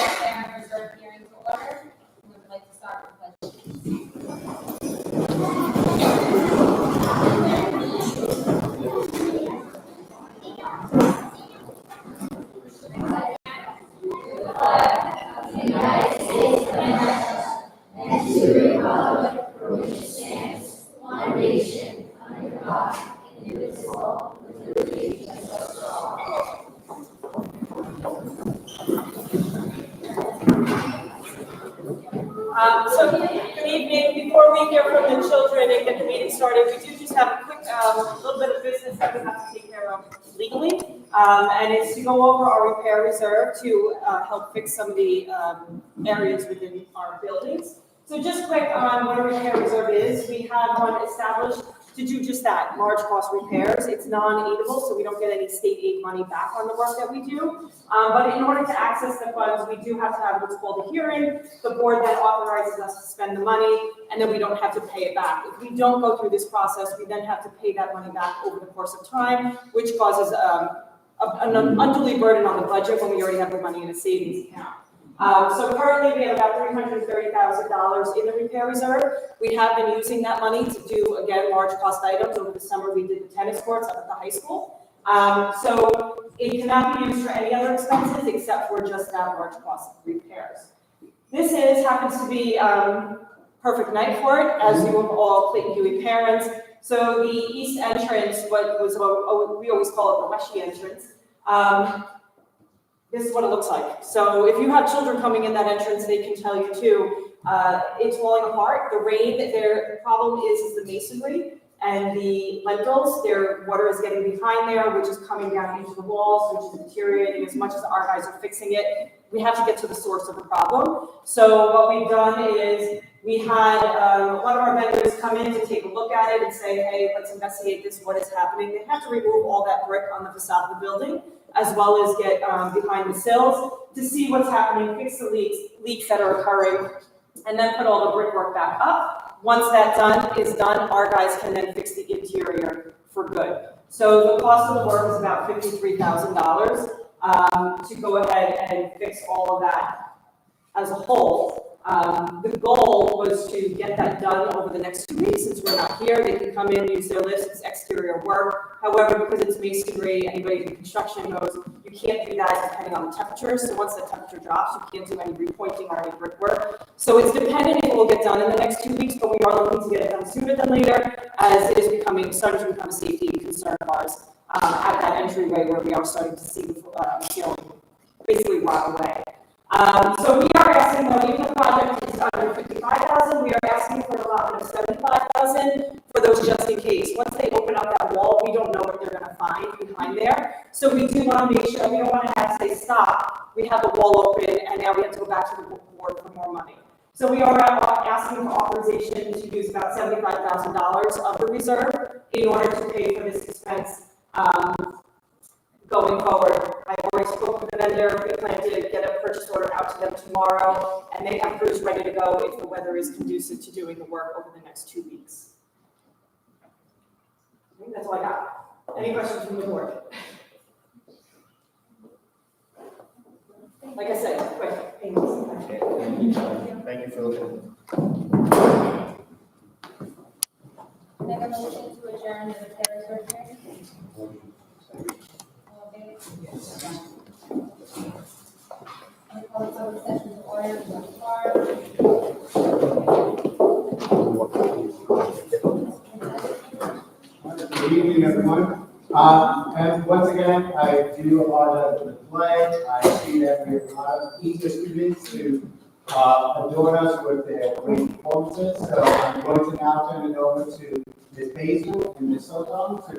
Chair reserve hearing to order. We would like to start with the United States of America and to the republic for which it stands, one nation, under God, indivisible, with liberty and justice for all. So good evening. Before we hear from the children and get the meeting started, we do just have a quick little bit of business that we have to take care of legally, and it's to go over our repair reserve to help fix some of the areas within our buildings. So just quick on what a repair reserve is. We have one established to do just that, large cost repairs. It's non-aidable, so we don't get any state aid money back on the work that we do. But in order to access the funds, we do have to have what's called a hearing. The board then authorizes us to spend the money, and then we don't have to pay it back. If we don't go through this process, we then have to pay that money back over the course of time, which causes an unduly burden on the budget when we already have the money in a savings account. So currently we have about $330,000 in the repair reserve. We have been using that money to do, again, large cost items. Over the summer, we did the tennis courts up at the high school. So it cannot be used for any other expenses except for just that large cost repairs. This happens to be perfect night for it, as you have all Clayton Huey parents. So the east entrance, we always call it the Weshy entrance. This is what it looks like. So if you have children coming in that entrance, they can tell you too, it's falling apart. The rain, their problem is the masonry and the lintels. Their water is getting behind there, which is coming down into the walls, which is deteriorating. As much as our guys are fixing it, we have to get to the source of the problem. So what we've done is we had one of our vendors come in to take a look at it and say, hey, let's investigate this, what is happening. They have to remove all that brick on the facade of the building, as well as get behind the sills to see what's happening, fix the leaks that are occurring, and then put all the brickwork back up. Once that's done, our guys can then fix the interior for good. So the cost of the work is about $53,000 to go ahead and fix all of that as a whole. The goal was to get that done over the next 2 weeks. Since we're not here, they can come in, use their lifts, it's exterior work. However, because it's masonry, anybody in construction knows you can't do that depending on the temperature. So once the temperature drops, you can't do any repointing or any brickwork. So it's dependent if it will get done in the next 2 weeks, but we are looking to get it done sooner than later, as it is starting to become a safety concern of ours at that entryway where we are starting to see the ceiling basically rot away. So we are asking, though, if the project is under $55,000, we are asking for an allotment of $75,000 for those just in case. Once they open up that wall, we don't know what they're going to find behind there. So we do want to make sure we don't want to have to say stop. We have the wall open, and now we have to go back to the board for more money. So we are asking for authorization to use about $75,000 of the reserve in order to pay for this expense. Going forward, I already spoke with the vendor. We plan to get a purchase order out to them tomorrow, and they have crews ready to go if the weather is conducive to doing the work over the next 2 weeks. I think that's all I got. Any questions from the board? Like I said, quick. Thank you for looking. Make a motion to adjourn the repair reserve hearing. Public session to order. Good evening, everyone. And once again, I do apologize for the delay. I see that we have a lot of eager students to adorn us with their great performances. So I'm going to now turn it over to Ms. Basil and Ms. Sotom to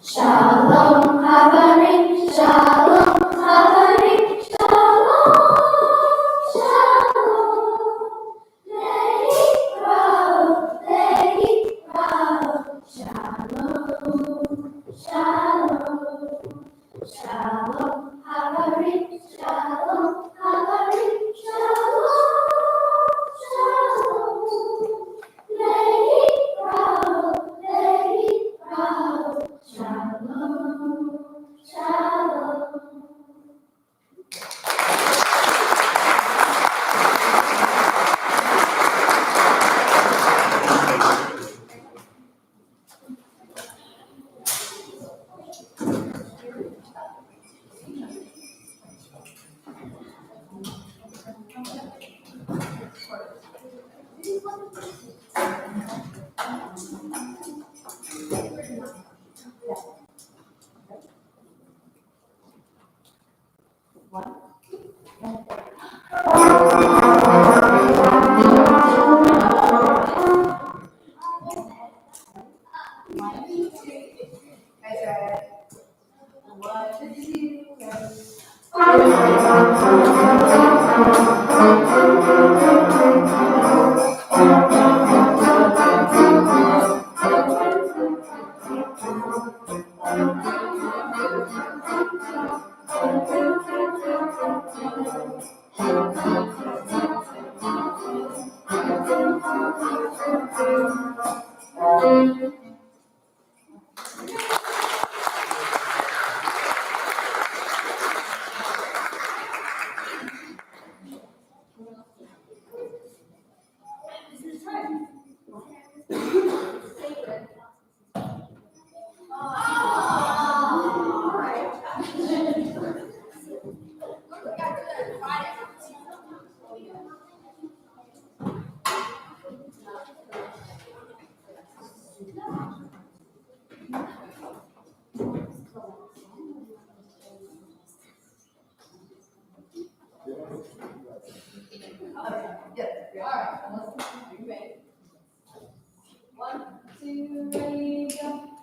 Shalom, Habarim, Shalom, Habarim, Shalom, Shalom, let it grow, Shalom, Shalom, Shalom, Habarim, Shalom, Habarim, Shalom, Shalom.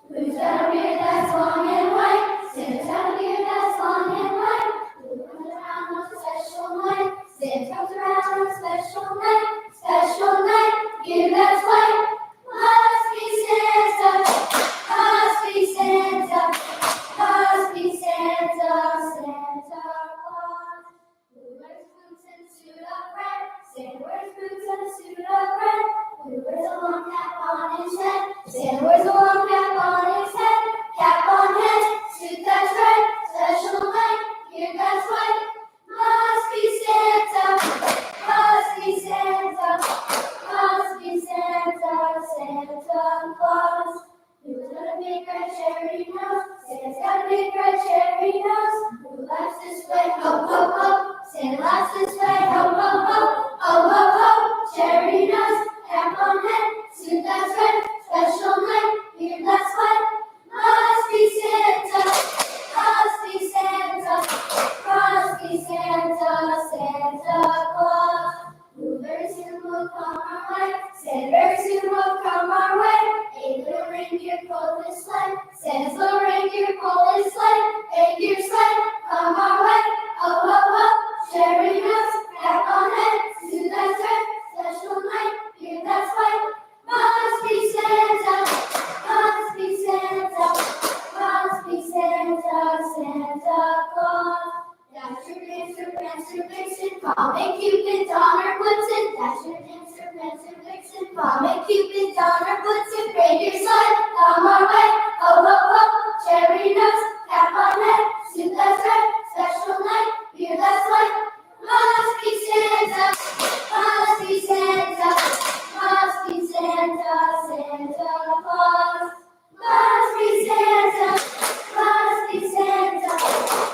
Who's got a beard that's long and white? Santa's got a beard that's long and white. Who comes around on a special night? Santa comes around on a special night. Special night, beard that's white. Must be Santa. Must be Santa. Must be Santa. Santa Claus. Who wears boots and a suit of red? Santa wears boots and a suit of red. Who wears a long cap on his head? Santa wears a long cap on his head. Cap on head, suit that's red. Special night, beard that's white. Must be Santa. Must be Santa. Must be Santa. Santa Claus. Who's got a big red cherry nose? Santa's got a big red cherry nose. Who laughs this way? Ho, ho, ho. Santa laughs this way. Ho, ho, ho. Ho, ho, ho. Cherry nose. Cap on head. Suit that's red. Special night. Beard that's white. Must be Santa. Must be Santa. Must be Santa. Santa Claus. Who very soon will come our way. Santa very soon will come our way. A little reindeer pulled his sleigh. Santa's little reindeer pulled his sleigh. Reindeer sleigh, come our way. Ho, ho, ho. Cherry nose, cap on head. Suit that's red. Special night, beard that's white. Must be Santa. Must be Santa. Must be Santa. Santa Claus. Dasher, Dancer, Prancer, Vixen, Comet, Cupid, Donner, Blitzen. Dasher, Dancer, Prancer, Vixen, Comet, Cupid, Donner, Blitzen. Reindeer sled, come our way. Ho, ho, ho. Cherry nose, cap on head. Suit that's red. Special night, beard that's white. Must be Santa. Must be Santa. Must be Santa. Santa Claus. Must be Santa. Must be Santa.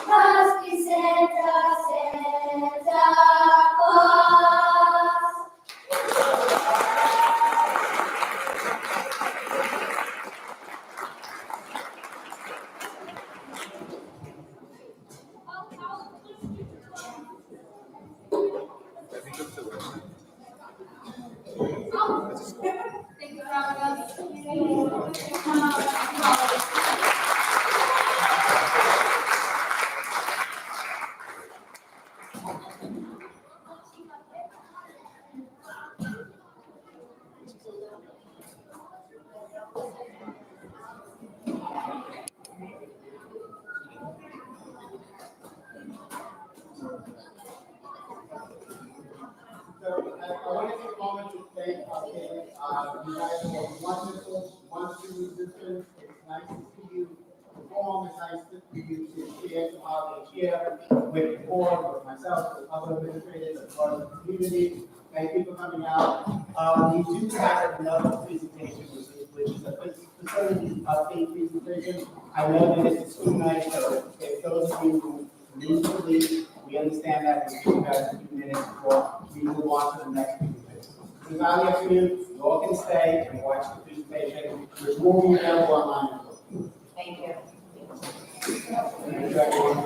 Must be Santa. Santa Claus. Thank you for having So I want to take a moment to thank our parents. You guys are wonderful musicians. It's nice to see you perform. It's nice to see you to share how they share with the board, with myself, with other administrators, as well as the community. Thank you for coming out. We do have another presentation, which is a facility update presentation. I know that it's a school night, so if those of you who need to leave, we understand that. We give you guys a few minutes before we move on to the next presentation. This is our afternoon. You all can stay and watch the presentation, which will be available online. Thank you. Thank you, everyone.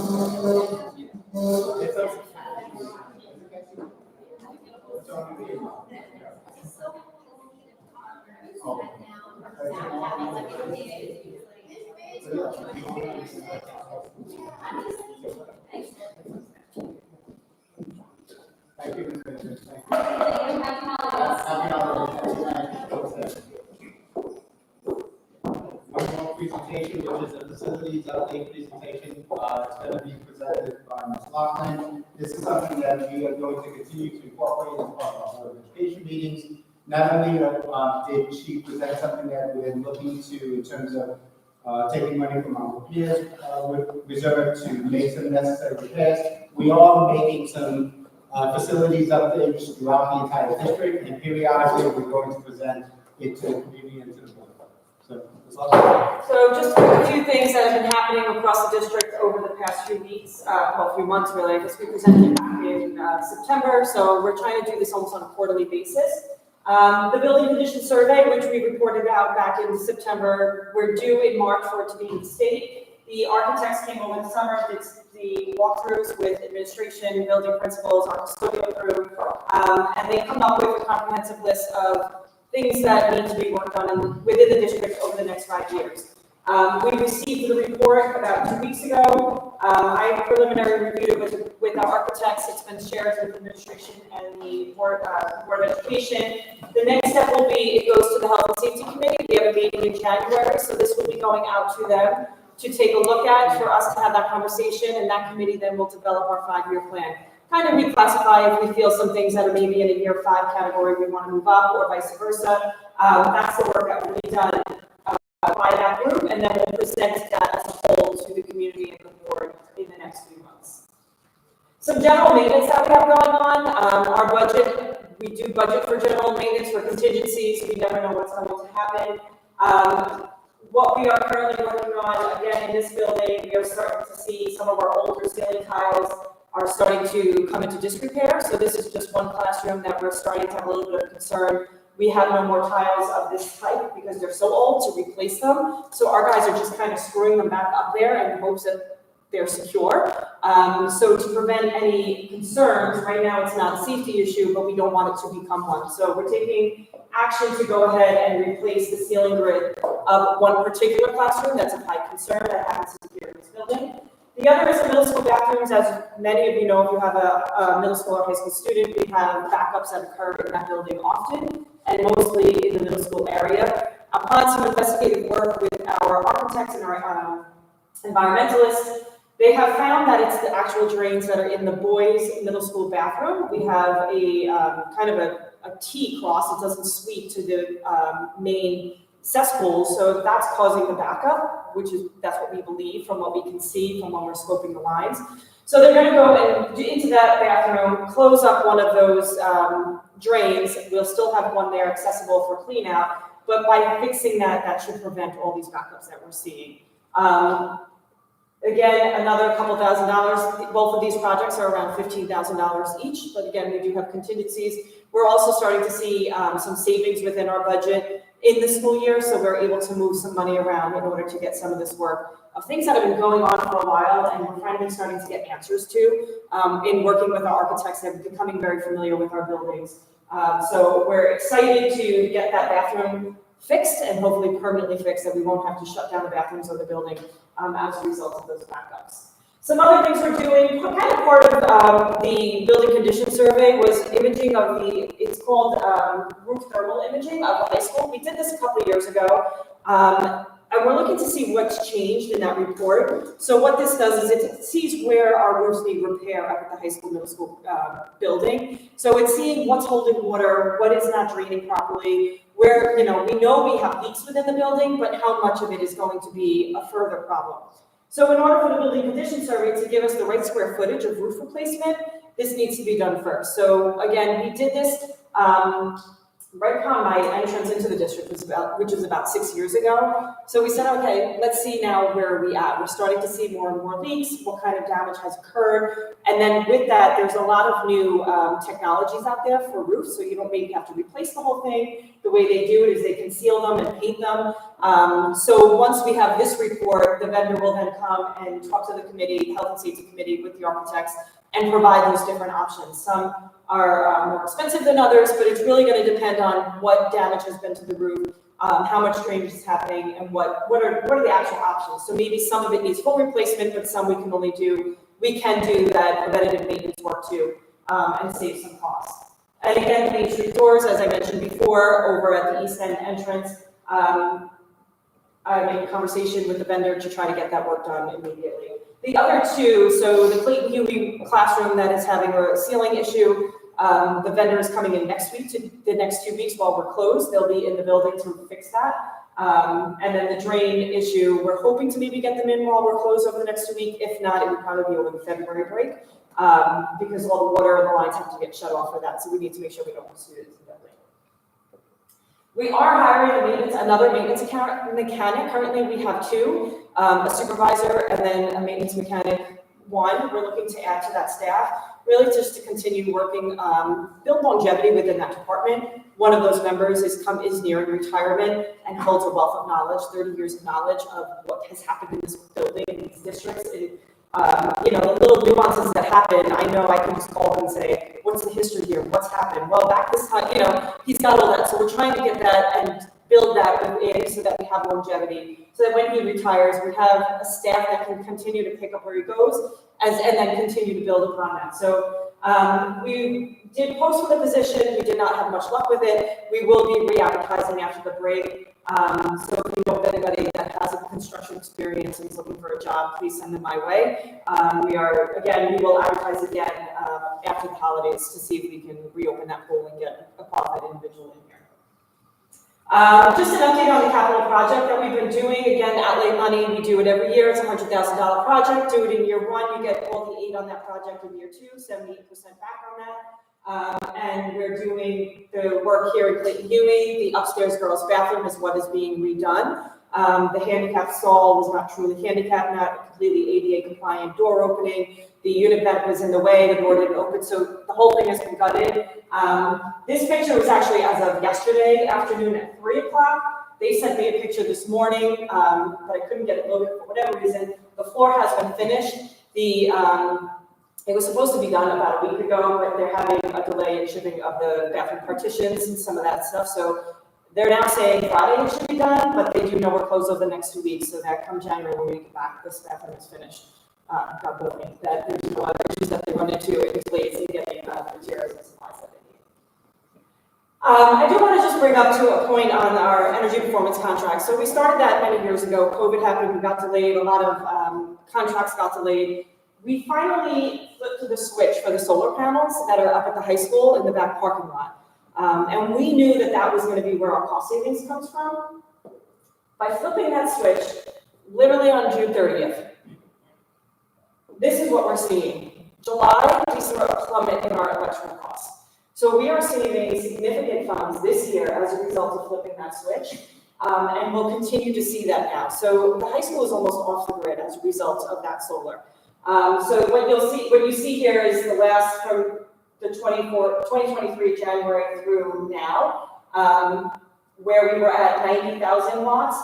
It's okay. It's on the video. Thank you, Ms. Vincent. Thank you. Happy holidays. One more presentation, which is a facilities update presentation. It's going to be presented by Ms. Loughlin. This is something that we are going to continue to incorporate as part of our Board of Education meetings. Not only did she present something that we're looking to in terms of taking money from our peers reserve to make some necessary repairs, we are making some facilities updates throughout the entire district, and periodically we're going to present it to the community and to the board. So just a few things that have been happening across the district over the past few weeks, well, few months really. I guess we presented back in September, so we're trying to do this almost on a quarterly basis. The building condition survey, which we reported out back in September, we're due in March for it to be in the state. The architects came over the summer, did the walkthroughs with administration, building principals, our custodial crew, and they come up with a comprehensive list of things that need to be worked on within the district over the next 5 years. We received the report about 2 weeks ago. I preliminarily reviewed it with our architects. It's been shared with administration and the Board of Education. The next step will be it goes to the Health and Safety Committee. We have a meeting in January, so this will be going out to them to take a look at, for us to have that conversation, and that committee then will develop our 5-year plan. Kind of reclassify if we feel some things that are maybe in a year 5 category we want to move up, or vice versa. That's the work that will be done by that group, and then we'll present that as a whole to the community and the board in the next few months. Some general maintenance that we have going on. Our budget, we do budget for general maintenance for contingencies. We never know what's going to happen. What we are currently working on, again, in this building, we are starting to see some of our older ceiling tiles are starting to come into disrepair. So this is just one classroom that we're starting to have a little bit of concern. We have no more tiles of this type because they're so old to replace them. So our guys are just kind of screwing them back up there in hopes that they're secure. So to prevent any concerns, right now it's not a safety issue, but we don't want it to become one. So we're taking action to go ahead and replace the ceiling grid of one particular classroom that's of high concern that happens to be in this building. The other is the middle school bathrooms. As many of you know, if you have a middle school or high school student, we have backups that occur in that building often, and mostly in the middle school area. Upon some investigative work with our architects and our environmentalists, they have found that it's the actual drains that are in the boys' middle school bathroom. We have a kind of a T-cross. It doesn't sweep to the main cesspool, so that's causing the backup, that's what we believe from what we can see from when we're scoping the lines. So they're going to go and into that bathroom, close up one of those drains. We'll still have one there accessible for clean out, but by fixing that, that should prevent all these backups that we're seeing. Again, another couple $1,000s. Both of these projects are around $15,000 each, but again, we do have contingencies. We're also starting to see some savings within our budget in the school year, so we're able to move some money around in order to get some of this work of things that have been going on for a while, and we're finally starting to get answers to in working with our architects. They're becoming very familiar with our buildings. So we're excited to get that bathroom fixed and hopefully permanently fixed, that we won't have to shut down the bathrooms or the building as a result of those backups. Some other things we're doing, kind of part of the building condition survey was imaging of it's called roof thermal imaging of the high school. We did this a couple of years ago, and we're looking to see what's changed in that report. So what this does is it sees where our roofs need repair up at the high school, middle school building. So it's seeing what's holding water, what is not draining properly, where, we know we have leaks within the building, but how much of it is going to be a further problem. So in order for the building condition survey to give us the right square footage of roof replacement, this needs to be done first. So again, we did this right upon my entrance into the district, which was about 6 years ago. So we said, okay, let's see now where we at. We're starting to see more and more leaks, what kind of damage has occurred. And then with that, there's a lot of new technologies out there for roofs, so you don't maybe have to replace the whole thing. The way they do it is they can seal them and paint them. So once we have this report, the vendor will then come and talk to the committee, Health and Safety Committee with the architects, and provide those different options. Some are more expensive than others, but it's really going to depend on what damage has been to the roof, how much drainage is happening, and what are the actual options. So maybe some of it needs full replacement, but some we can do that preventative maintenance work too, and save some costs. And again, Main Street doors, as I mentioned before, over at the East End entrance, I made a conversation with the vendor to try to get that work done immediately. The other two, so the Clayton Huey classroom that is having a ceiling issue, the vendor is coming in next week, the next 2 weeks while we're closed. They'll be in the building to fix that. And then the drain issue, we're hoping to maybe get them in while we're closed over the next 2 weeks. If not, it would probably be over the February break, because all the water and the lines have to get shut off for that. So we need to make sure we don't lose students in the building. We are hiring another maintenance mechanic. Currently, we have two, a supervisor and then a maintenance mechanic, one. We're looking to add to that staff, really just to continue working, build longevity within that department. One of those members is nearing retirement and holds a wealth of knowledge, 30 years of knowledge of what has happened in this building, in these districts, and the little nuances that happen. I know I can just call him and say, what's the history here? What's happened? Well, back this time, he's got all that. So we're trying to get that and build that within so that we have longevity. So that when he retires, we have a staff that can continue to pick up where he goes and then continue to build upon that. So we did post for the position. We did not have much luck with it. We will be re-advertising after the break. So if you know of anybody that has a construction experience and is looking for a job, please send them my way. We will advertise again after the holidays to see if we can reopen that pool and get a qualified individual in here. Just an update on the capital project that we've been doing. Again, outlay money, we do it every year. It's a $100,000 project. Do it in year one, you get all the aid on that project in year two, 78% back on that. And we're doing the work here at Clayton Huey. The upstairs girls' bathroom is what is being redone. The handicap stall was not truly handicapped, not completely ADA compliant door opening. The unit vent was in the way, the door didn't open, so the whole thing has been gutted. This picture was actually as of yesterday afternoon at 3 o'clock. They sent me a picture this morning, but I couldn't get it loaded for whatever reason. The floor has been finished. It was supposed to be done about a week ago, but they're having a delay in shipping of the bathroom partitions and some of that stuff. So they're now saying Friday it should be done, but they do know we're closed over the next 2 weeks. So that come January when we get back, this bathroom is finished. God willing, that there's no other issues that they run into in delays in getting materials and supplies that they need. I do want to just bring up to a point on our energy performance contract. So we started that many years ago. COVID happened, we got delayed, a lot of contracts got delayed. We finally flipped to the switch for the solar panels that are up at the high school in the back parking lot. And we knew that that was going to be where our cost savings comes from. By flipping that switch, literally on June 30th, this is what we're seeing. July, we saw a plummet in our electrical costs. So we are saving significant funds this year as a result of flipping that switch. And we'll continue to see that now. So the high school is almost off the grid as a result of that solar. So what you see here is the last from the 2023 January through now, where we were at 90,000 watts.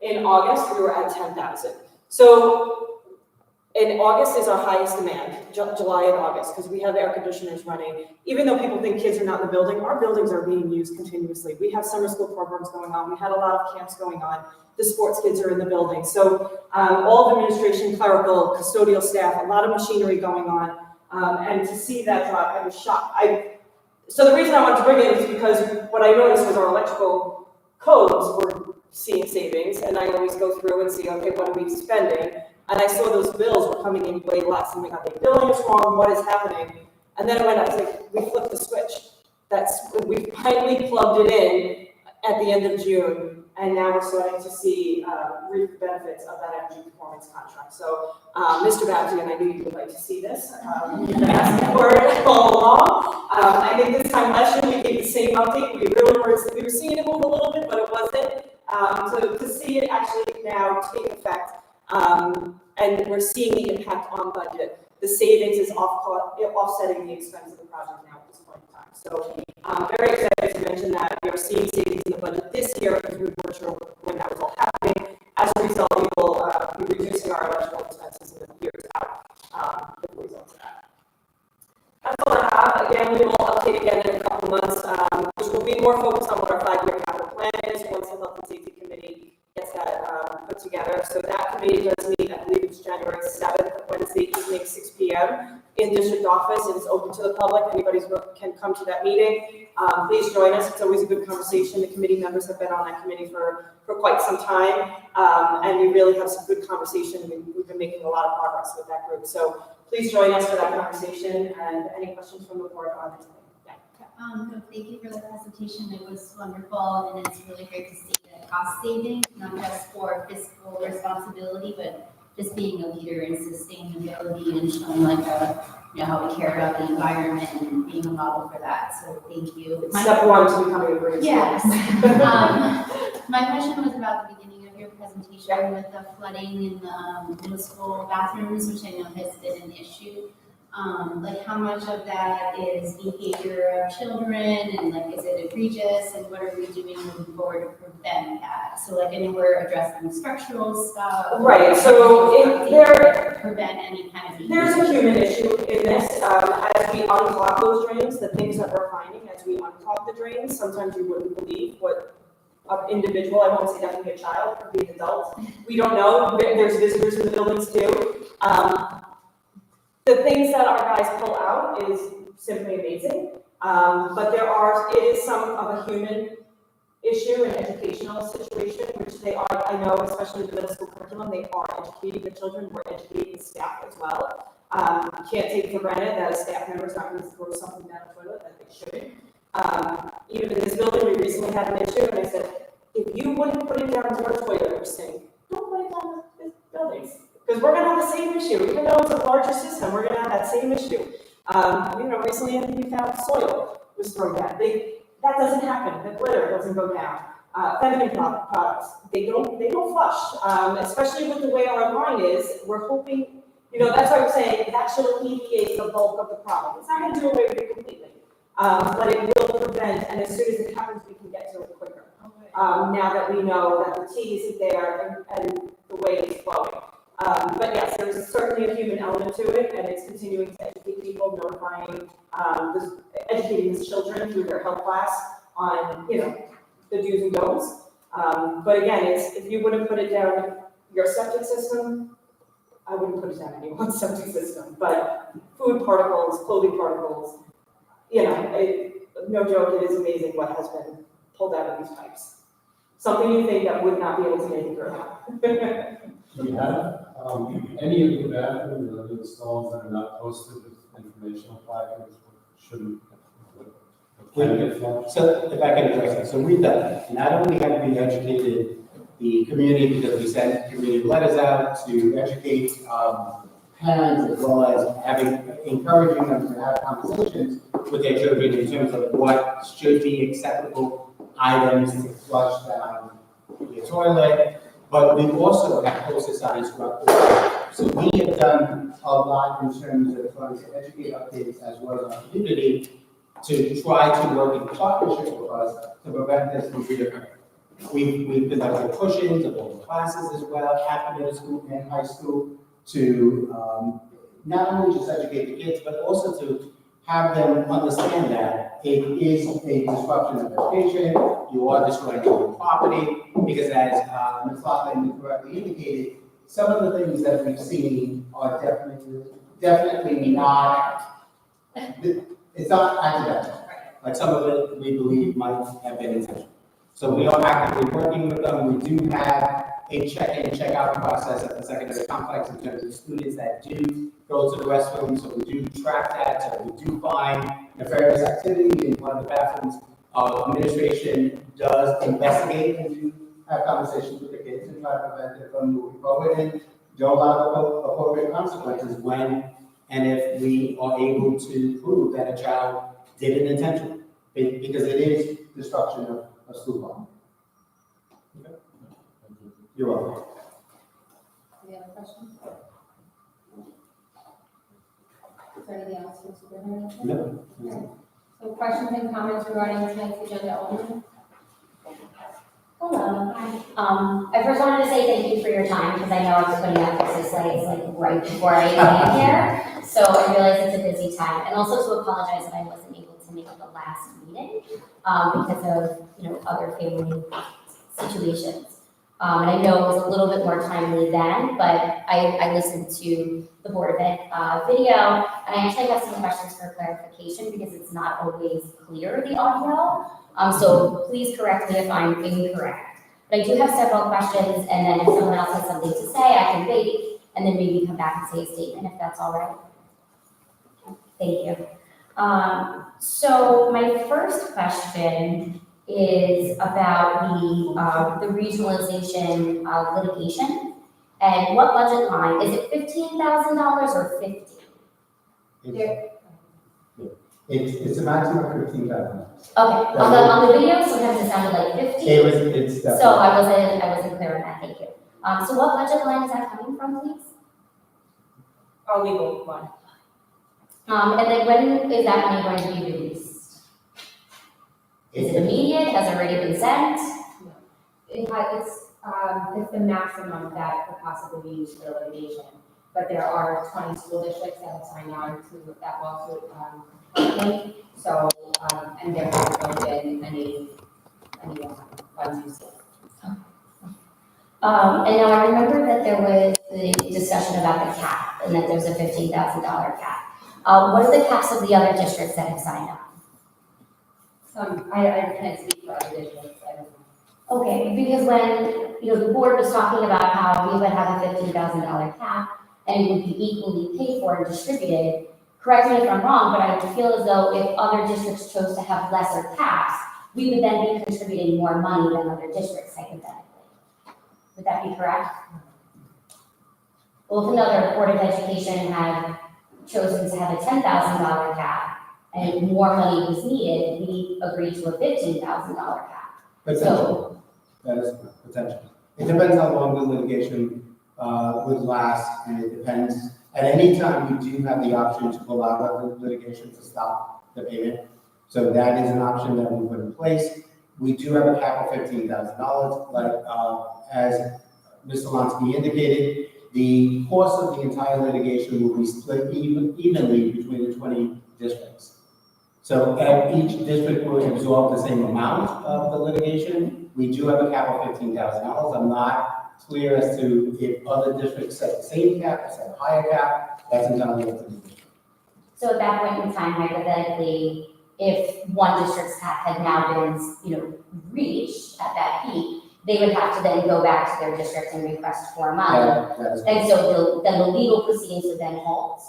In August, we were at 10,000. So in August is our highest demand, July and August, because we have air conditioners running. Even though people think kids are not in the building, our buildings are being used continuously. We have summer school programs going on. We had a lot of camps going on. The sports kids are in the building. So all of administration, clerical, custodial staff, a lot of machinery going on. And to see that drop, I was shocked. So the reason I wanted to bring it is because what I noticed was our electrical codes were seeing savings, and I always go through and see, okay, what are we spending? And I saw those bills were coming in way less. I'm like, are they billing us wrong? What is happening? And then I was like, we flipped the switch. We finally plugged it in. at the end of June, and now we're starting to see reap the benefits of that energy performance contract. So, Mr. Babsey, and I knew you would like to see this. You've been asking for it all along. I think this time last year we gave the same update. We were seeing it move a little bit, but it wasn't. So to see it actually now take effect, and we're seeing the impact on budget. The savings is offsetting the expense of the project now at this point in time. So I'm very excited to mention that we are seeing savings in the budget this year because we weren't sure when that was all happening. As a result, we will be reducing our electrical expenses in the years out as a result of that. That's all I have. Again, we will update again in a couple months, which will be more focused on what our 5-year capital plan is once the Health and Safety Committee gets that put together. So that committee does meet, I believe it's January 7th, Wednesday evening, 6 p.m. in district office. It is open to the public. Anybody can come to that meeting. Please join us. It's always a good conversation. The committee members have been on that committee for quite some time, and we really have some good conversation. We've been making a lot of progress with that group. So please join us for that conversation. And any questions from the board on it? No, thank you for the presentation. It was wonderful, and it's really great to see the cost savings, not just for fiscal responsibility, but just being a leader in sustainability and showing how we care about the environment and being a model for that. So thank you. Step one to becoming a great Yes. My question was about the beginning of your presentation with the flooding in the middle school bathrooms, which I know has been an issue. How much of that is behavior of children, and is it egregious, and what are we doing moving forward to prevent that? So I know we're addressing structural stuff. Right, so prevent any kind of behavior. There's a human issue in this. As we unclog those drains, the things that we're finding as we unclog the drains, sometimes you wouldn't believe what an individual, I won't say definitely a child, could be an adult. We don't know. There's visitors in the buildings too. The things that our guys pull out is simply amazing. But it is some of a human issue, an educational situation, which they are, I know, especially the middle school curriculum, they are educating the children, we're educating the staff as well. You can't take for granted that a staff member is not going to throw something down the toilet that they shouldn't. Even in this building, we recently had an issue, and I said, if you wouldn't put it down to our toilet, we're saying, don't put it down the buildings. Because we're going to have the same issue. Even though it's a larger system, we're going to have that same issue. Recently I think we found soil was thrown down. That doesn't happen. The glitter doesn't go down. Feminine products, they don't flush. Especially with the way our line is, we're hoping, that's why I'm saying that should alleviate the bulk of the problem. It's not going to do away with it completely, but it will prevent, and as soon as it happens, we can get to it quicker. Now that we know that the tea isn't there and the way it's flowing. But yes, there's certainly a human element to it, and it's continuing to educate people, notifying, educating the children through their health class on, the do's and don'ts. But again, if you wouldn't put it down your septic system, I wouldn't put it down anyone's septic system. But food particles, clothing particles, no joke, it is amazing what has been pulled out of these pipes. Something you think that would not be able to make it through. Do you have any of the bathrooms or the stalls that are not posted with informational placards? Shouldn't So if I can address that, so we've done that. Not only have we educated the community because we sent community letters out to educate parents, as well as encouraging them to have conversations with their children in terms of what should be acceptable items to flush down the toilet. But we also have posted signs throughout the world. So we have done a lot in terms of trying to educate our kids as well as our community to try to work in partnership with us to prevent this from reoccurring. We've conducted push-ins of all classes as well, after middle school and high school, to not only just educate the kids, but also to have them understand that it is a disruption of education. You are destroying your property, because as Ms. Loughlin correctly indicated, some of the things that we've seen are definitely not, it's not accidental. Like some of it we believe might have been intentional. So we are actively working with them. We do have a check-in, check-out process at the secondary complex in terms of students that do go to the restroom. So we do track that. So we do find nefarious activity in one of the bathrooms. Our administration does investigate and do have conversations with the kids and try to prevent it from moving forward and don't allow appropriate consequences when and if we are able to prove that a child did it intentionally, because it is destruction of a school property. You're welcome. Any other questions? Is there anything else from Superintendent? No. So questions and comments regarding tonight's agenda only? Hello. I first wanted to say thank you for your time, because I know I was putting up this slides like right before I came here. So I realize it's a busy time, and also to apologize that I wasn't able to make the last meeting, because of, other family situations. And I know it was a little bit more timely then, but I listened to the Board of Ed video, and I actually have some questions for clarification because it's not always clear, the audio. So please correct me if I'm incorrect. But I do have several questions, and then if someone else has something to say, I can wait, and then maybe come back and say a statement if that's all right. Thank you. So my first question is about the regionalization litigation, and what budget line, is it $15,000 or 50? It's a maximum of $15,000. Okay, on the video, sometimes it sounded like 50. It's So I wasn't clear on that, thank you. So what budget line is that coming from, please? Our legal one. And then when is that money going to be released? Is it immediate, has it already been sent? It's the maximum that could possibly be used for litigation. But there are 20 school districts that have signed on to that lawsuit, currently. So, and there hasn't been any funds used yet. And now I remember that there was the discussion about the cap, and that there's a $15,000 cap. What are the caps of the other districts that have signed up? I can't speak for other districts, I don't know. Okay, because when, the board was talking about how we would have a $15,000 cap, and it would be equally paid for and distributed, correct me if I'm wrong, but I feel as though if other districts chose to have lesser caps, we would then be contributing more money than other districts hypothetically. Would that be correct? Well, if another Board of Education had chosen to have a $10,000 cap and more money was needed, we agreed to a $15,000 cap. Potential. That is potential. It depends how long the litigation would last, and it depends. At any time, we do have the option to pull out of the litigation to stop the payment. So that is an option that we put in place. We do have a cap of $15,000, but as Mr. Lonsky indicated, the cost of the entire litigation will be split evenly between the 20 districts. So each district will absorb the same amount of the litigation. We do have a cap of $15,000. I'm not clear as to if other districts set the same cap or set a higher cap. That's entirely up to the district. So at that point in time, hypothetically, if one district's cap had now been, reached at that peak, they would have to then go back to their district and request more money. That is And so then the legal proceedings would then halt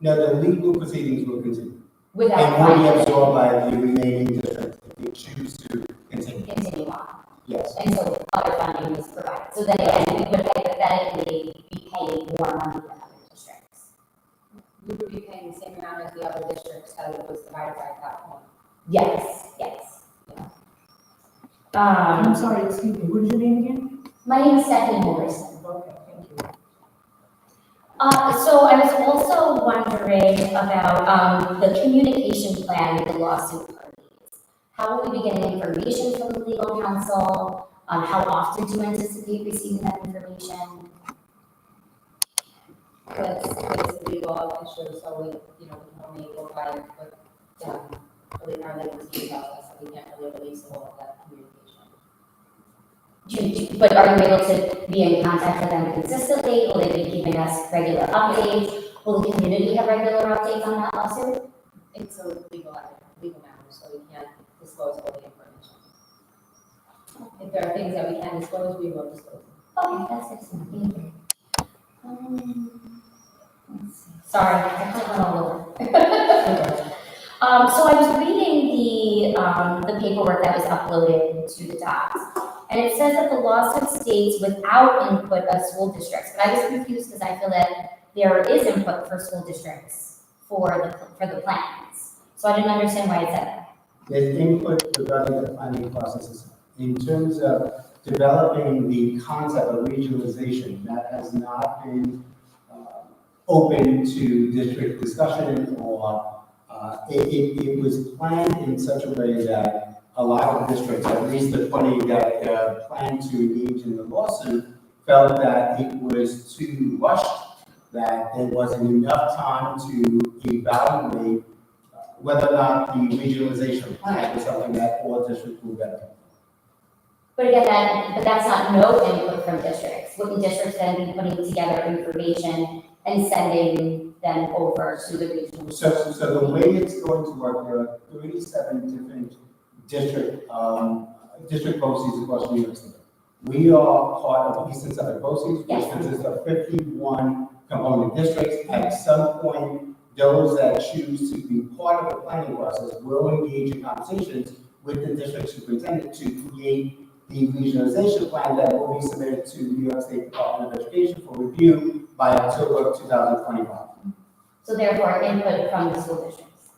no, the legal proceedings will continue. without And will be finding absorbed by the remaining districts if they choose to continue. continue on. Yes. And so other funding was provided. So then again, we would hypothetically be paying more money than other districts. We would be paying the same amount as the other districts as it was divided by that point. Yes, yes. I'm sorry, excuse me, what is your name again? My name is Stephanie Morrison. Okay, thank you. So I was also wondering about the communication plan with the lawsuit parties. How will we be getting information from the legal counsel? How often do you anticipate receiving that information? It's legal issue, so we can only go by what, our legal team tells us, so we can't really release all of that communication. But are you able to be in contact with them consistently? Will they be giving us regular updates? Will the community have regular updates on that lawsuit? It's a legal matter, so we can't disclose all the information. If there are things that we can disclose, we will disclose them. Okay, that's excellent, thank you. Let's see. Sorry, I clicked on all over. So I was reading the paperwork that was uploaded to the docs. And it says that the lawsuit states without input of school districts, but I was confused because I feel that there is input for school districts for the plans. So I didn't understand why it said that. There's input regarding the planning processes. In terms of developing the concept of regionalization, that has not been open to district discussion, or it was planned in such a way that a lot of districts, at least the 20 that planned to engage in the lawsuit, felt that it was too rushed, that there wasn't enough time to evaluate whether or not the regionalization plan was something that all districts would benefit. But again, but that's not no input from districts. Wouldn't districts then be putting together information and sending them over to the regional? So the way it's going to work, there are 37 different district BOCES across New York State. We are part of Eastern Suffolk BOCES, Yes. which consists of 51 component districts. At some point, those that choose to be part of the planning process will engage in conversations with the district superintendent to create the regionalization plan that will be submitted to the New York State Department of Education for review by October of 2025. So therefore, input from the school districts.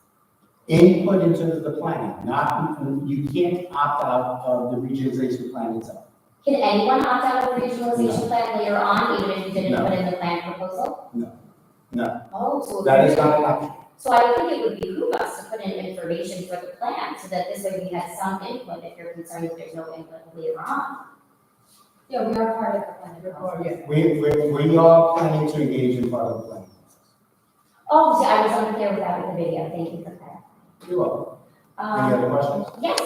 Input in terms of the planning, not, you can't opt out of the regionalization plan itself. Can anyone opt out of the regionalization plan later on, even if you didn't No. put in the plan proposal? No, Oh, so. that is not an option. So I think it would behoove us to put in information for the plan, so that this way we have some input if you're concerned that there's no input later on. Yeah, we are part of the planning process. We are planning to engage in part of the planning process. Oh, see, I was unclear with that with the video, thank you for that. You're welcome. Any other questions? Yes.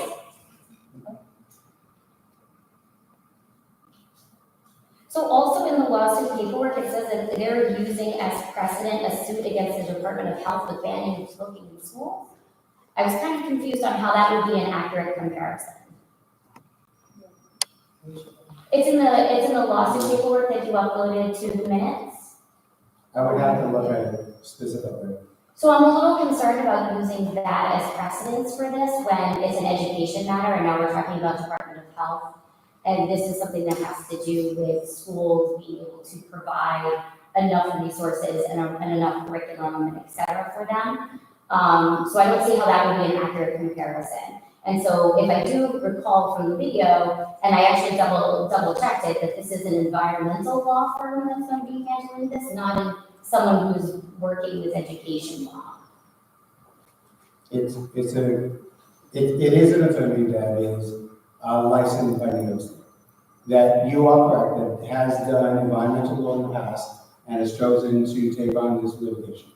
So also in the lawsuit paperwork, it says that they're using as precedent a suit against the Department of Health with banning smoking in schools. I was kind of confused on how that would be an accurate comparison. It's in the lawsuit paperwork that you uploaded to the minutes. I would have to look at it specifically. So I'm a little concerned about using that as precedence for this when it's an education matter, and now we're talking about Department of Health. And this is something that has to do with schools being able to provide enough resources and enough curriculum and et cetera for them. So I don't see how that would be an accurate comparison. And so if I do recall from the video, and I actually double checked it, that this is an environmental law firm that's going to be handling this, not someone who's working with education law. It is an attorney that is licensed by New York State. That you are correct, that has done environmental law in the past and has chosen to take on this litigation.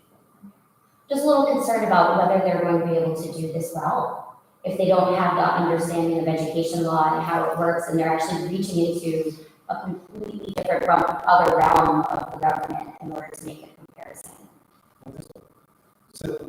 Just a little concerned about whether they're going to be able to do this well, if they don't have the understanding of education law and how it works, and they're actually reaching into a completely different other realm of the government in order to make a comparison. So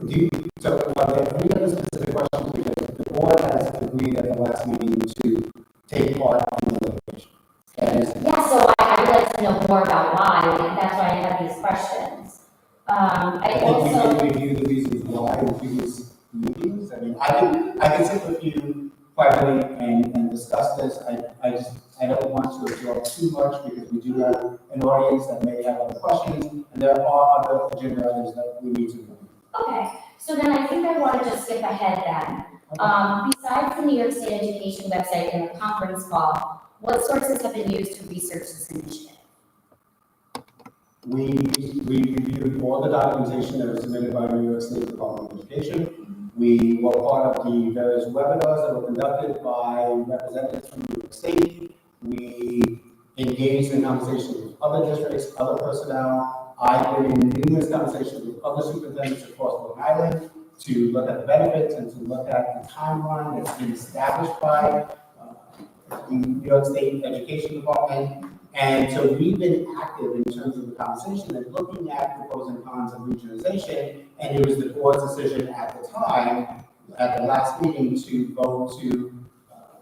are there any other specific questions? Because the board has agreed at the last meeting to take part in the litigation. Yeah, so I would like to know more about why, and that's why I have these questions. I think also. we can review the reasons why in previous meetings. I mean, I can sit with you privately and discuss this. I don't want to absorb too much because we do have an audience that may have other questions, and there are other agenda items that we need to review. Okay, so then I think I want to just skip ahead then. Besides the New York State Education website and the conference call, what sources have been used to research this initiative? We reviewed all the documentation that was submitted by New York State Department of Education. We were part of the various webinars that were conducted by representatives from New York State. We engaged in conversations with other districts, other personnel. I've been in numerous conversations with other superintendents across Long Island to look at the benefits and to look at the timeline that's been established by the New York State Education Department. And so we've been active in terms of the conversation and looking at the pros and cons of regionalization. And it was the board's decision at the time, at the last meeting, to vote to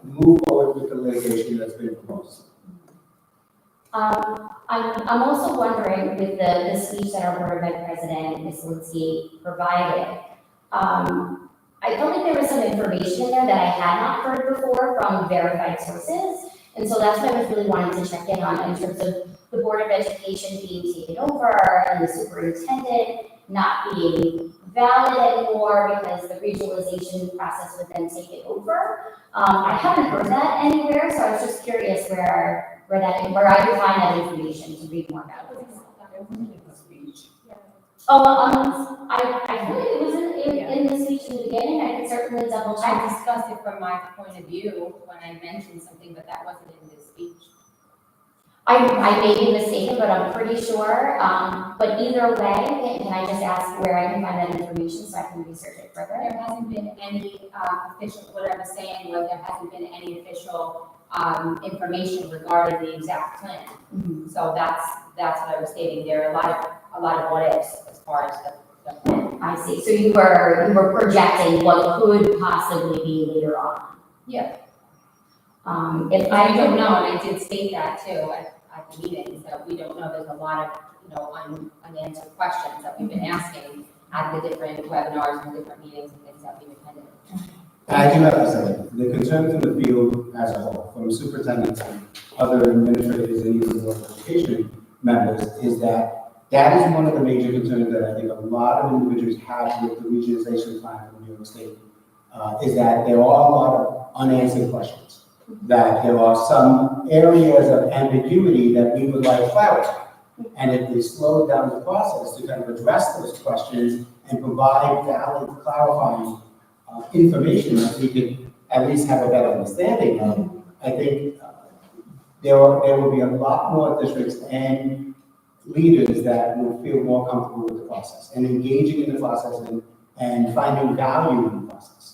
move forward with the litigation that's been proposed. I'm also wondering, with the speech that our Board of Ed President, Ms. Linsky, provided, I felt like there was some information in there that I had not heard before from verified sources. And so that's what I was really wanting to check in on in terms of the Board of Education being taken over and the superintendent not being valid anymore because the regionalization process would then take it over. I haven't heard that anywhere, so I was just curious where I could find that information to read more about it. I feel like it was in the speech in the beginning. I could certainly double I check. discussed it from my point of view when I mentioned something, but that wasn't in the speech. I may be mistaken, but I'm pretty sure. But either way, can I just ask where I can find that information so I can research it further? There hasn't been any official, what I was saying was there hasn't been any official information regarding the exact plan. So that's what I was stating. There are a lot of what ifs as far as the plan. I see. So you were projecting what could possibly be later on. Yeah. If I don't know, and I did state that too at the meetings, that we don't know. There's a lot of, unanswered questions that we've been asking at the different webinars and different meetings and things that we've attended. I do have to say, the concern from the field as a whole, from superintendents and other administrators and even board of education members, is that is one of the major concerns that I think a lot of individuals have with the regionalization plan from New York State, is that there are a lot of unanswered questions. That there are some areas of ambiguity that we would like clarity. And if we slow down the process to kind of address those questions and provide valid, clarifying information that we could at least have a better understanding of, I think there will be a lot more districts and leaders that will feel more comfortable with the process and engaging in the process and finding value in the process.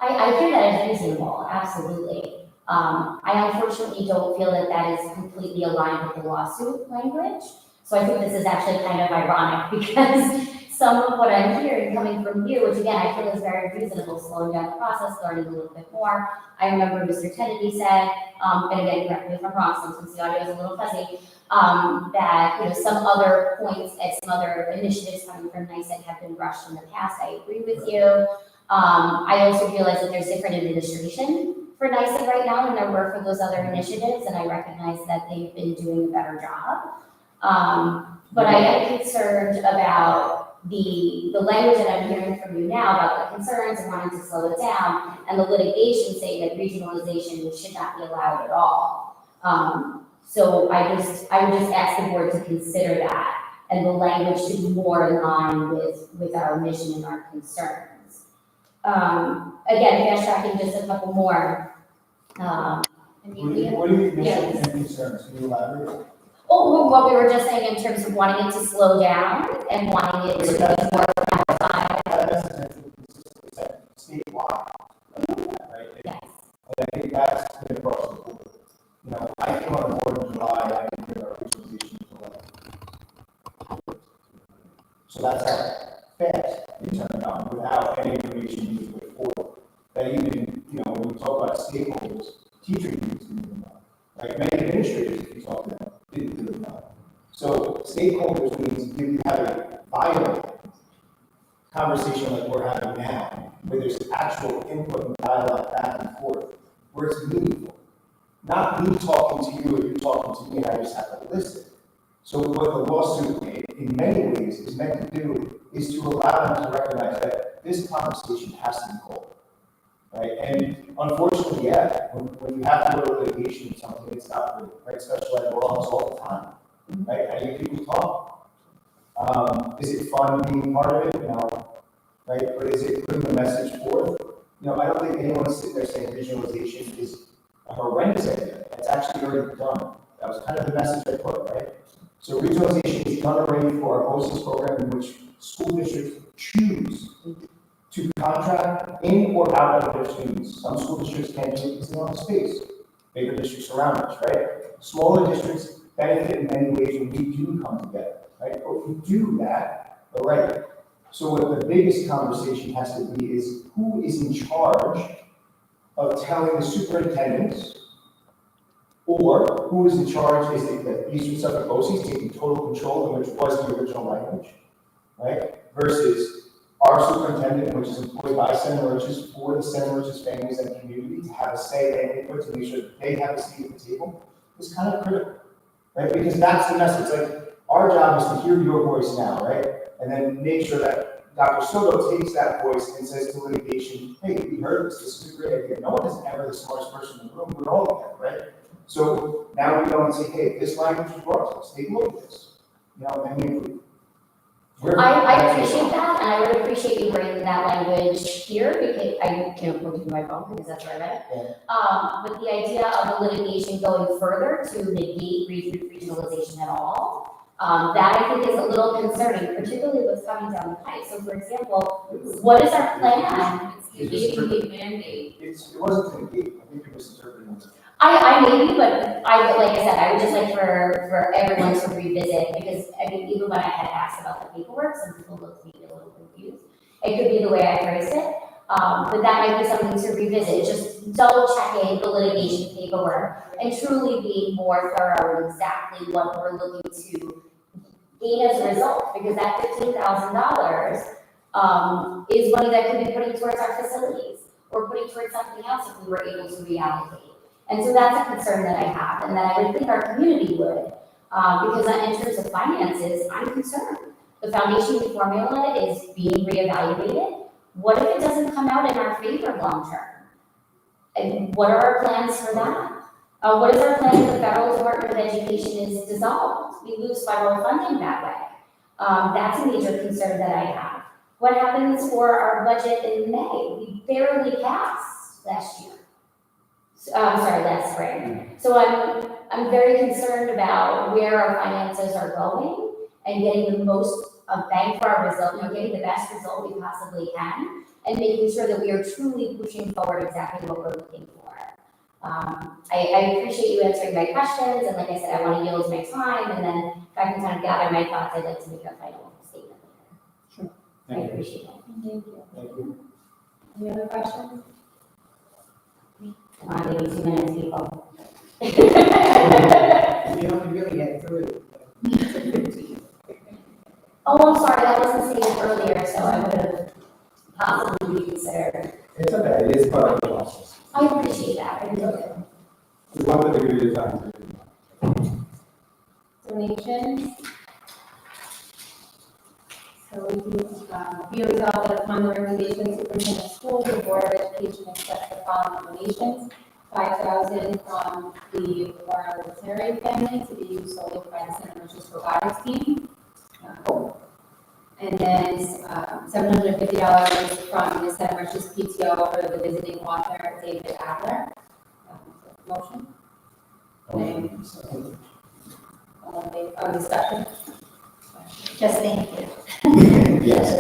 I hear that as reasonable, absolutely. I unfortunately don't feel that is completely aligned with the lawsuit language. So I think this is actually kind of ironic because some of what I'm hearing coming from you, which again, I feel is very reasonable, slowing down the process, learning a little bit more. I remember Mr. Kennedy said, and again, correct me if I'm wrong, sometimes the audio is a little fuzzy, that some other points and some other initiatives coming from NICET have been rushed in the past. I agree with you. I also realize that there's different administration for NICET right now than there were for those other initiatives, and I recognize that they've been doing a better job. But I am concerned about the language that I'm hearing from you now about the concerns and wanting to slow it down, and the litigation saying that regionalization should not be allowed at all. So I would just ask the board to consider that, and the language to be more in line with our mission and our concerns. Again, fast tracking just a couple more. What do you mean mission and concerns? Can you elaborate? Oh, what we were just saying in terms of wanting it to slow down and wanting it to be more clarified. Statewide, right? Yes. And I think that's the across the board. I came on board in July, I did our regionalization to So that's how fast it turned on without any information being put forward. That even, when we talk about stakeholders, teacher needs to know. Like many administrators, if you talk to them, didn't really know. So stakeholders means you have a violent conversation like we're having now, where there's actual input and dialogue back and forth, where it's meaningful. Not me talking to you or you talking to me, and I just have to listen. So what the lawsuit, in many ways, is meant to do is to allow them to recognize that this conversation has to be called, right? And unfortunately, when you have to go to litigation or something, it's not good, right? Especially like laws all the time, right? How do you people talk? Is it fun being part of it? Right? But is it putting the message forth? I don't think anyone is sitting there saying visualization is a horrendous idea. It's actually already done. That was kind of the message I put, right? So regionalization is done already for our OSIS program, in which school districts choose to contract in or out of their students. Some school districts can't do it because they don't have space. Bigger districts around us, right? Smaller districts benefit in many ways when we do come together, right? But we do that already. So what the biggest conversation has to be is who is in charge of telling the superintendents, or who is in charge, is it that Eastern Suffolk OCs taking total control, which was the original language, right? Versus our superintendent, which is employed by CMRHs for the CMRHs families and community, to have a say and input to make sure that they have a seat at the table is kind of critical, right? Because that's the message. Like, our job is to hear your voice now, right? And then make sure that Dr. Soto takes that voice and says to litigation, hey, we heard this is a great idea. No one is ever the smartest person in the room, we're all together, right? So now we go and say, hey, this language was brought to us, take a look at this. You know, and we approve. I appreciate that, and I would appreciate you bringing that language here, because I can't look at my phone, because that's where I read it. But the idea of the litigation going further to negate regionalization at all, that I think is a little concerning, particularly what's coming down the pipe. So for example, what is our plan? It wasn't to negate, I think it was interpreted. I maybe, but like I said, I would just like for everyone to revisit, because I mean, even when I had asked about the paperwork, some people looked at me a little confused. It could be the way I phrased it, but that might be something to revisit, just double checking the litigation paperwork and truly being more thorough in exactly what we're looking to gain as a result, because that $15,000 is money that could be putting towards our facilities or putting towards something else if we were able to reallocate. And so that's a concern that I have, and that I would think our community would, because in terms of finances, I'm concerned. The foundation formula is being reevaluated. What if it doesn't come out in our favor long term? And what are our plans for that? What is our plan if the federal Department of Education is dissolved? We lose federal funding that way. That's a major concern that I have. What happens for our budget in May? We barely passed last year. Last spring. So I'm very concerned about where our finances are going and getting the most bang for our result, getting the best result we possibly can, and making sure that we are truly pushing forward exactly what we're looking for. I appreciate you answering my questions, and like I said, I want to yield my time, and then if I can kind of gather my thoughts, I'd like to make a final statement. Sure. I appreciate it. Thank you. Thank you. Any other questions? Come on, give me 2 minutes, people. You don't really get through. Oh, I'm sorry, that wasn't stated earlier, so I would have possibly reconsidered. It's okay, it is part of the process. I appreciate that, I really do. We want the degree to time. Donations. So we can, be resolved that upon the recommendation of superintendent of schools, the board of education accepts the following donations. 5,000 from the Warren family to be used solely by the CMRHs robotics team. And then $750 from the CMRHs PTO for the visiting author, David Adler. Motion? Discussion? Just thank you. Yes.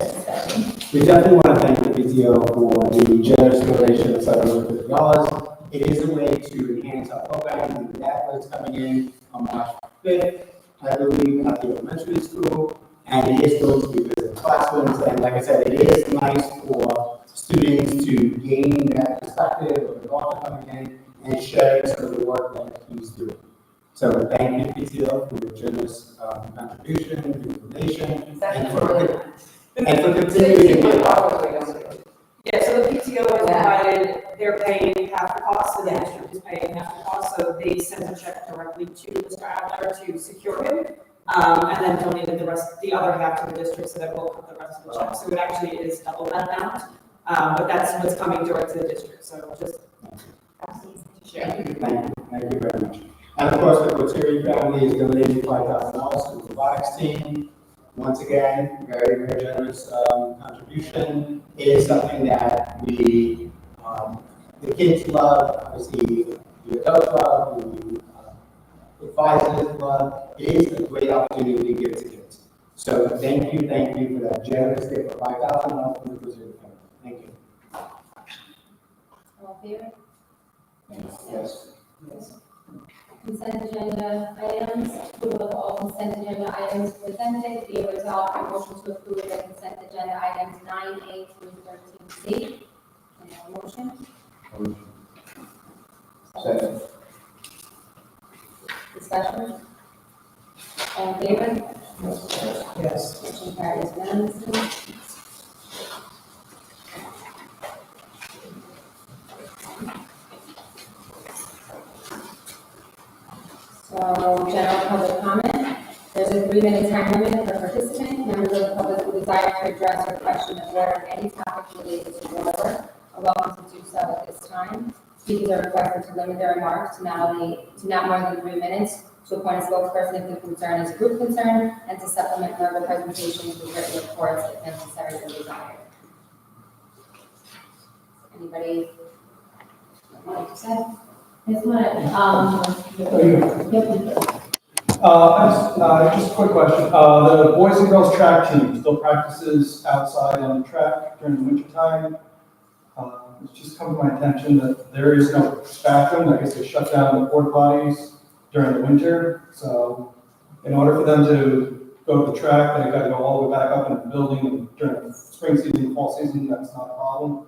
We definitely want to thank the PTO for the generous donation of $750. It is a way to enhance our program. The athletes coming in on March 5th, I believe, at the elementary school, and it is going to be visiting classrooms. And like I said, it is nice for students to gain that perspective of the author coming in and sharing some of the work that he's doing. So thank you, PTO, for your generous contribution, your donation, and for continuing to be a Yeah, so the PTO has provided, they're paying half the cost, so the district is paying half the cost, so they sent a check directly to Mr. Adler to secure him, and then donated the other half to the district, so that will cut the rest of the check, so it actually is double that amount, but that's what's coming direct to the district, so just share. Thank you very much. And of course, the Coterian family is donating $5,000 to the robotics team. Once again, very, very generous contribution. It is something that we, the kids love, obviously the adults love, the advisors love. It is a great opportunity to give to kids. So thank you for that generous gift of $5,000 from the Coterian family. Thank you. All in favor? Yes. Consent agenda items, approval of all consent agenda items presented, be resolved by motion to approve the consent agenda items 9A through 13C. And a motion? Second. Discussion? All in favor? Yes. Motion carries unanimously. 3-minute time limit per participant. Members of the public who desire to address or question the board on any topic related to board work are welcome to do so at this time. Speakers are requested to limit their remarks to not more than 3 minutes, to appoint a spokesperson if the concern is a group concern, and to supplement verbal presentations with written reports if necessary or desired. Anybody want to say? Just a quick question. The boys and girls track team still practices outside on the track during the winter time. It's just come to my attention that there is no bathroom. I guess they shut down the porta potties during the winter. So in order for them to go to the track, they've got to go all the way back up in the building. And during the spring season, fall season, that's not a problem.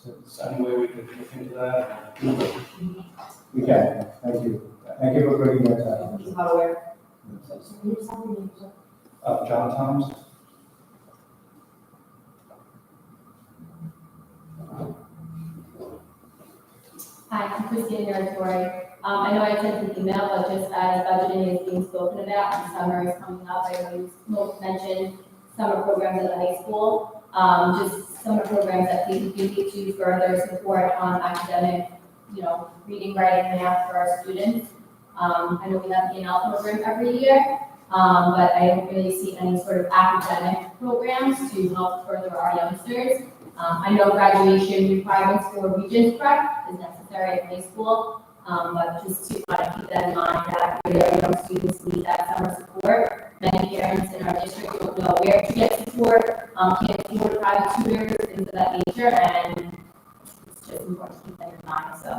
So is there any way we could look into that? We can, thank you. Thank you for bringing that up. He's not aware. John Thomas? Hi, I'm Christina Meritori. I know I sent an email, but just as budgeting is being spoken about and summer is coming up, I always mention summer programs at the high school. Just summer programs that PPP to further support on academic, reading, writing, math for our students. I know we have the ENL program every year, but I don't really see any sort of academic programs to help further our youngsters. I know graduation requirements for Regents Prep is necessary at high school, but just to kind of keep that in mind that our young students need that summer support. Many parents in our district don't know where to get support, can't afford private tutors, things of that nature, and it's just important to keep that in mind. So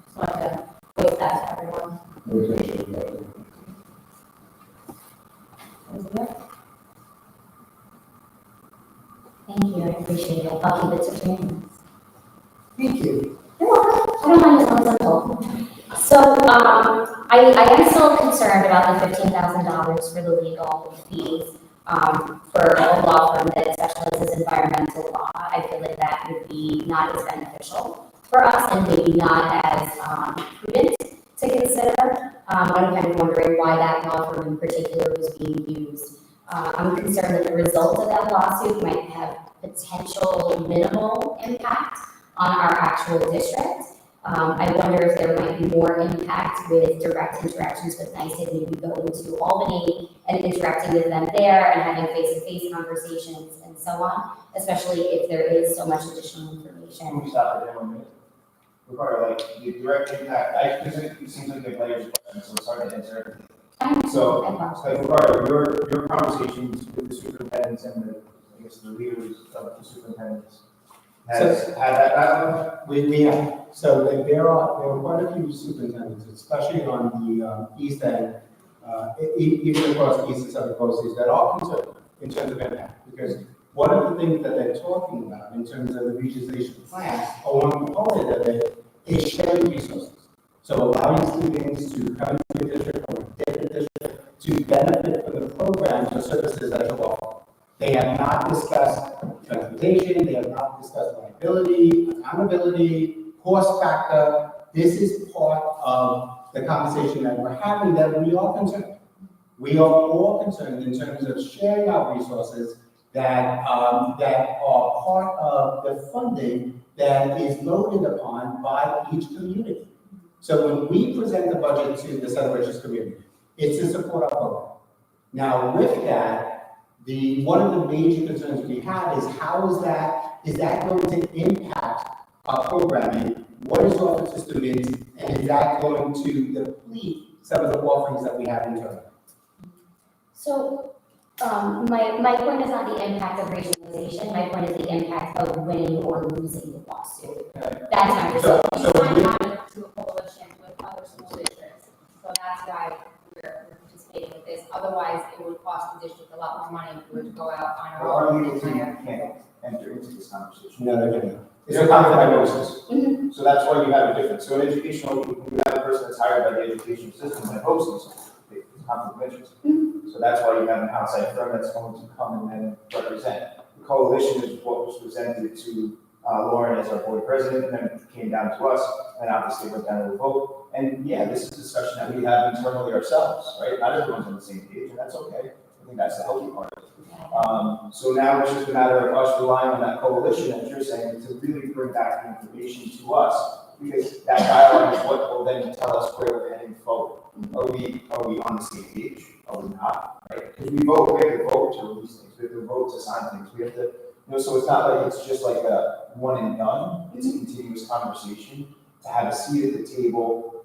just wanted to voice that to everyone. Thank you, I appreciate it. I'll keep it to 3 minutes. Thank you. You're welcome. I don't mind as long as I'm told. So, I am still concerned about the $15,000 for the legal fees, for a law firm that specializes in environmental law. I feel like that would be not as beneficial for us and maybe not as, prudent to consider. I'm kind of wondering why that law firm in particular was being used. I'm concerned that the result of that lawsuit might have potential minimal impact on our actual district. I wonder if there might be more impact with direct interactions with NYSED, maybe going to Albany and interacting with them there and having face-to-face conversations and so on, especially if there is so much additional information. Can we stop for 1 minute? Regarding like the direct impact, because it seems like a layers of questions, so it's hard to answer. So, like regarding your conversations with the superintendents and the leaders of the superintendents, has had that dialogue? We have, so there are quite a few superintendents, especially on the east end, even across the east and southern coasts, that are concerned in terms of impact. Because one of the things that they're talking about in terms of the regionalization plan, or one component of it, is sharing resources. So allowing students to come into a district or a different district to benefit from the programs or services that you offer. They have not discussed transportation, they have not discussed liability, accountability, cost factor. This is part of the conversation that we're having, that we are concerned. We are all concerned in terms of sharing our resources that are part of the funding that is loaded upon by each community. So when we present the budget to the Southern Richards community, it's to support our program. Now with that, one of the major concerns we have is how is that going to impact our programming? What is offered to students, and is that going to deplete some of the offerings that we have internally? So, my point is not the impact of regionalization, my point is the impact of winning or losing the lawsuit. That's my result. We're trying to do a coalition with other school districts, so that's why we're participating with this. Otherwise, it would cost the district a lot more money if we were to go out on our Our own. legal team can't enter into this conversation. No, they didn't. It's a conflict of interest. Mhm. So that's why you have a difference. So in educational, you have a person that's hired by the education system that hosts this, it's conflict of interest. So that's why you have an outside firm that's going to come and then represent. The coalition is what was presented to Lauren as our board president, and then it came down to us, and obviously went down to the vote. and yeah, this is a discussion that we have internally ourselves, right? Not everyone's on the same page, and that's okay. I think that's the healthy part of it. So now it's just a matter of us relying on that coalition, as you're saying, to really bring back the information to us, because that dialogue is what will then tell us where we're heading forward. Are we on the same page? Are we not? Right? Because we have to vote to release things, we have to vote to sign things, we have to, so it's not like it's just like a one and done, it's a continuous conversation to have a seat at the table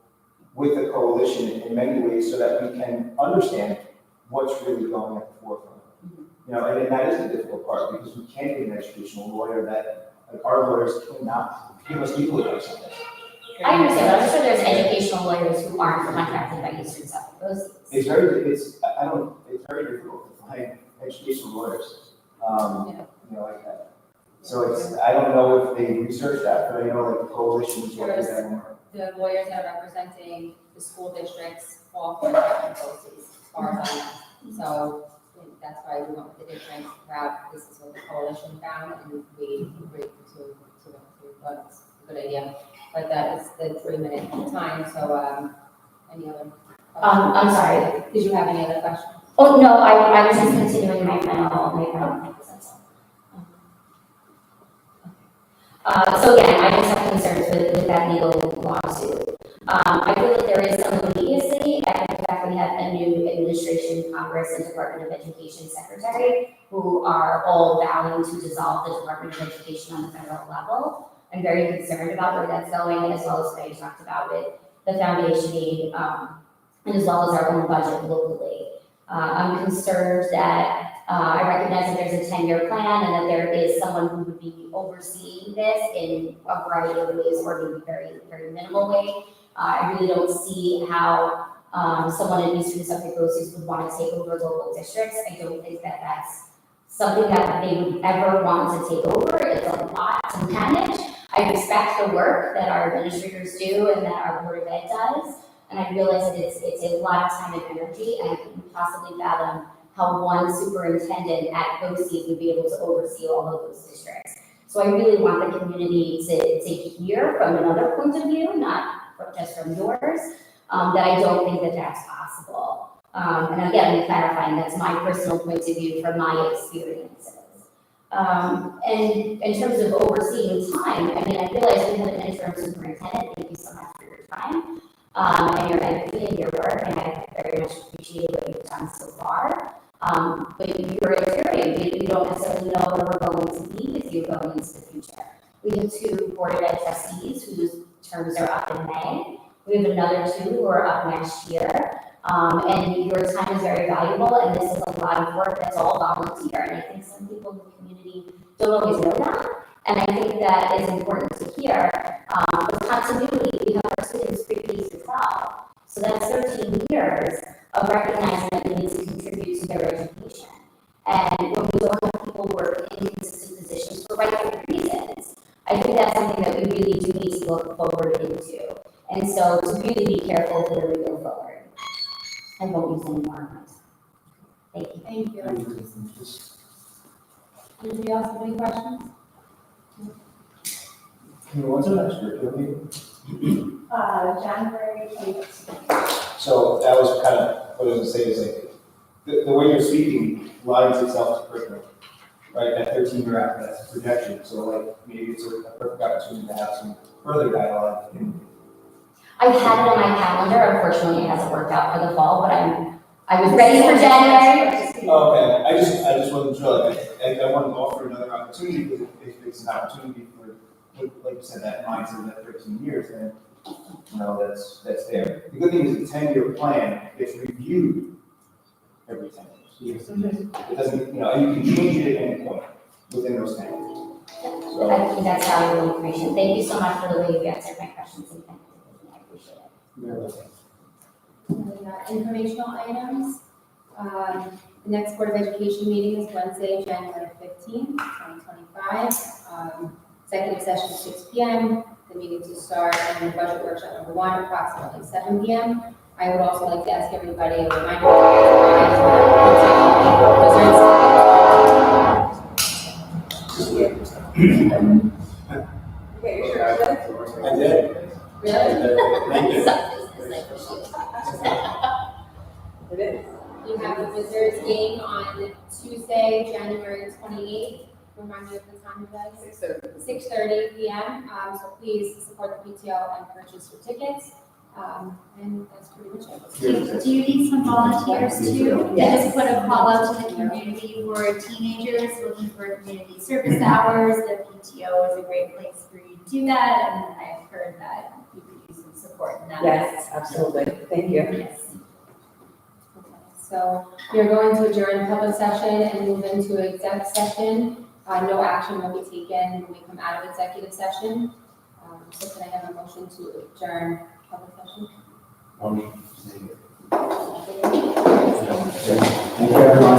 with the coalition in many ways so that we can understand what's really going at the forefront. And that is the difficult part, because we can't be an educational lawyer that, like, our lawyers cannot give us legal advice on this. I understand, but I'm sure there's educational lawyers who aren't contracted by Eastern Suffolk. It's very difficult to find educational lawyers, like that. So I don't know if they research that, but I know like the coalition is what is that more. The lawyers that are representing the school districts fall for different policies, as far as I know. So I think that's why we went with the different route. This is what the coalition found, and we agreed to but it's a good idea. But that is the 3-minute time, so, any other? I'm sorry. Did you have any other questions? Oh, no, I was just continuing my final thoughts, that's all. So again, I just have concerns with that legal lawsuit. I feel like there is some immediacy, and in fact, we have a new administration, Congress, and Department of Education secretary, who are all vowing to dissolve the Department of Education on the federal level. I'm very concerned about where that's going, as well as what I talked about with the foundation aid, and as well as our own budget locally. I'm concerned that I recognize that there's a 10-year plan and that there is someone who would be overseeing this in a variety of ways, or maybe very, very minimal way. I really don't see how someone in Eastern Suffolk BOCES would want to take over local districts. I don't think that that's something that they would ever want to take over. It's a lot to manage. I respect the work that our administrators do and that our Board of Ed does, and I realize that it's a lot of time and energy, and I couldn't possibly fathom how one superintendent at BOCES would be able to oversee all of those districts. So I really want the community to hear from another point of view, not just from yours, that I don't think that that's possible. And again, I'm clarifying that's my personal point of view from my experiences. And in terms of overseeing time, I mean, I realize we have an interim superintendent. Thank you so much for your time and your energy and your work, and I very much appreciate what you've done so far. But you're interim. We don't necessarily know where we're going to be with you going into the future. We have 2 Board of Ed trustees whose terms are up in May. We have another 2 who are up next year. And your time is very valuable, and this is a lot of work that's all volunteer. And I think some people in the community don't always know that. And I think that is important to hear. With continuity, we have our students pre-K through 12. So that's 13 years of recognizing that we need to contribute to their education. And when we don't have people work in consistent positions for rightful reasons, I think that's something that we really do need to look forward into. And so to really be careful for the go forward. I won't use any more of mine. Thank you. Thank you. Anybody else have any questions? What's the next curriculum meeting? January 8th. So that was kind of what I was going to say is like the way you're speaking lines itself to curriculum, right? That 13-year after that's a projection. So like maybe it's a perfect opportunity to have some further dialogue. I've had it on my calendar. Unfortunately, it hasn't worked out for the fall, but I was ready for January. Oh, okay, I just wasn't sure. I wanted to offer another opportunity because if it's an opportunity for, like you said, that mindset of that 13 years, then that's there. The good thing is the 10-year plan gets reviewed every 10 years. It doesn't, and you can change it at any point within those 10 years. So I think that's valuable information. Thank you so much for the way you answered my questions. And I appreciate it. you're welcome. Informational items. The next Board of Education meeting is Wednesday, January 15th, 2025. Executive session 6 p.m. The meeting to start and the budget workshop number 1 approximately 7 p.m. I would also like to ask everybody a reminder. I did. Really? Thank you. Tuesday, January 28th. Remind me of the time, you guys? 6:30 p.m. So please support the PTO and purchase your tickets. And that's pretty much it. Do you need some volunteers too? Yes. Just put a call out to the community for teenagers looking for community service hours. The PTO is a great place for you to do that, and I've heard that you could use some support in that. Yes, absolutely. Thank you. Yes. So we are going to adjourn public session and move into exec session. No action will be taken when we come out of executive session. So can I have a motion to adjourn public session? Motion. Thank you, everyone.